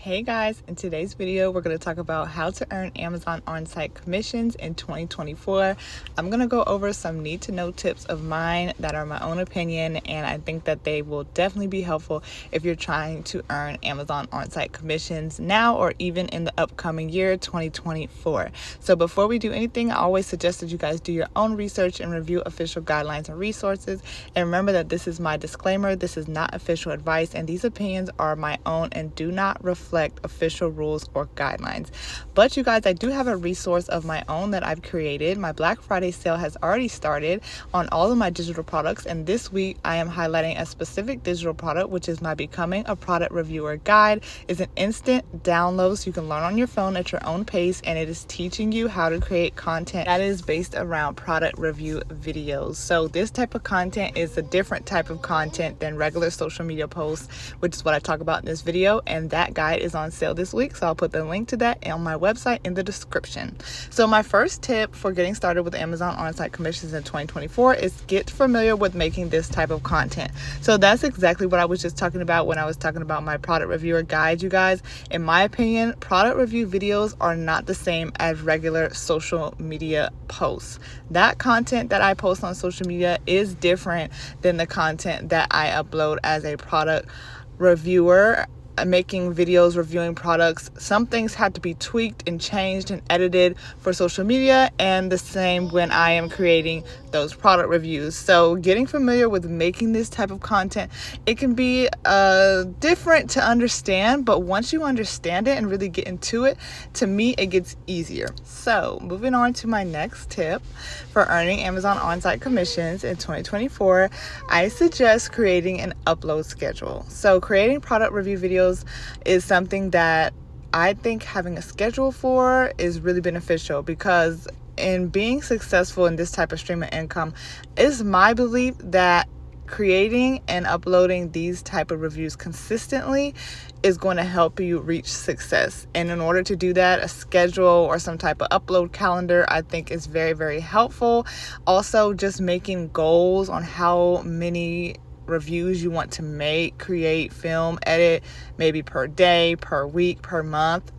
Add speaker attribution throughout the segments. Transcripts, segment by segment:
Speaker 1: Hey guys, in today's video, we're going to talk about how to earn Amazon on-site commissions in 2024. I'm going to go over some need to know tips of mine that are my own opinion, and I think that they will definitely be helpful if you're trying to earn Amazon on-site commissions now or even in the upcoming year, 2024. So before we do anything, I always suggest that you guys do your own research and review official guidelines and resources. And remember that this is my disclaimer. This is not official advice, and these opinions are my own and do not reflect official rules or guidelines. But you guys, I do have a resource of my own that I've created. My Black Friday sale has already started on all of my digital products, and this week I am highlighting a specific digital product, which is my Becoming a Product Reviewer Guide. It's an instant download so you can learn on your phone at your own pace, and it is teaching you how to create content that is based around product review videos. So this type of content is a different type of content than regular social media posts, which is what I talk about in this video, and that guide is on sale this week, so I'll put the link to that on my website in the description. So my first tip for getting started with Amazon on-site commissions in 2024 is get familiar with making this type of content. So that's exactly what I was just talking about when I was talking about my product reviewer guide, you guys. In my opinion, product review videos are not the same as regular social media posts. That content that I post on social media is different than the content that I upload as a product reviewer. Making videos reviewing products, some things had to be tweaked and changed and edited for social media, and the same when I am creating those product reviews. So getting familiar with making this type of content, it can be different to understand, but once you understand it and really get into it, to me it gets easier. So moving on to my next tip for earning Amazon on-site commissions in 2024, I suggest creating an upload schedule. So creating product review videos is something that I think having a schedule for is really beneficial, because in being successful in this type of stream of income, it's my belief that creating and uploading these type of reviews consistently is going to help you reach success. And in order to do that, a schedule or some type of upload calendar, I think, is very, very helpful. Also, just making goals on how many reviews you want to make, create, film, edit, maybe per day, per week, per month.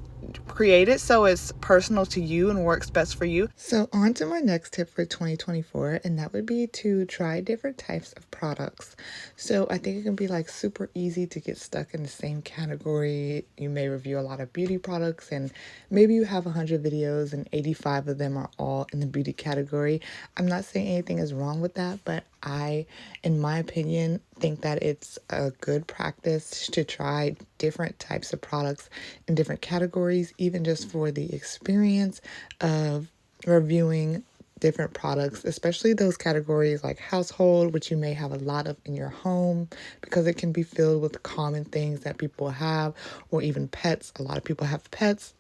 Speaker 1: Create it so it's personal to you and works best for you. So on to my next tip for 2024, and that would be to try different types of products. So I think it can be like super easy to get stuck in the same category. You may review a lot of beauty products, and maybe you have 100 videos and 85 of them are all in the beauty category. I'm not saying anything is wrong with that, but I, in my opinion, think that it's a good practice to try different types of products in different categories, even just for the experience of reviewing different products, especially those categories like household, which you may have a lot of in your home because it can be filled with common things that people have, or even pets. A lot of people have pets.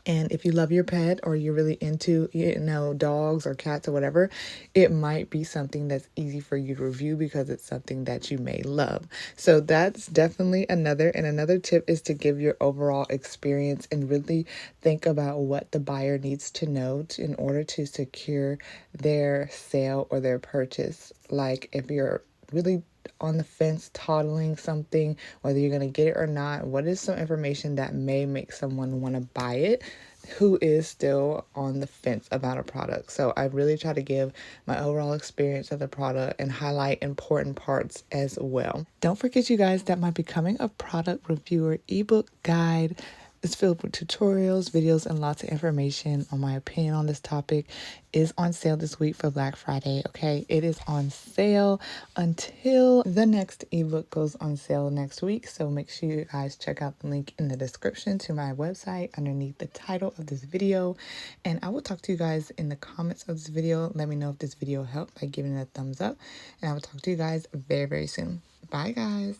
Speaker 1: And if you love your pet or you're really into, dogs or cats or whatever, it might be something that's easy for you to review because it's something that you may love. So that's definitely another. And another tip is to give your overall experience and really think about what the buyer needs to know in order to secure their sale or their purchase. Like if you're really on the fence toddling something, whether you're going to get it or not, what is some information that may make someone want to buy it who is still on the fence about a product. So I really try to give my overall experience of the product and highlight important parts as well. Don't forget, you guys, that my Becoming a Product Reviewer ebook guide is filled with tutorials, videos, and lots of information on my opinion on this topic is on sale this week for Black Friday, okay? It is on sale until the next ebook goes on sale next week. So make sure you guys check out the link in the description to my website underneath the title of this video. And I will talk to you guys in the comments of this video. Let me know if this video helped by giving it a thumbs up. And I will talk to you guys very, very soon. Bye, guys.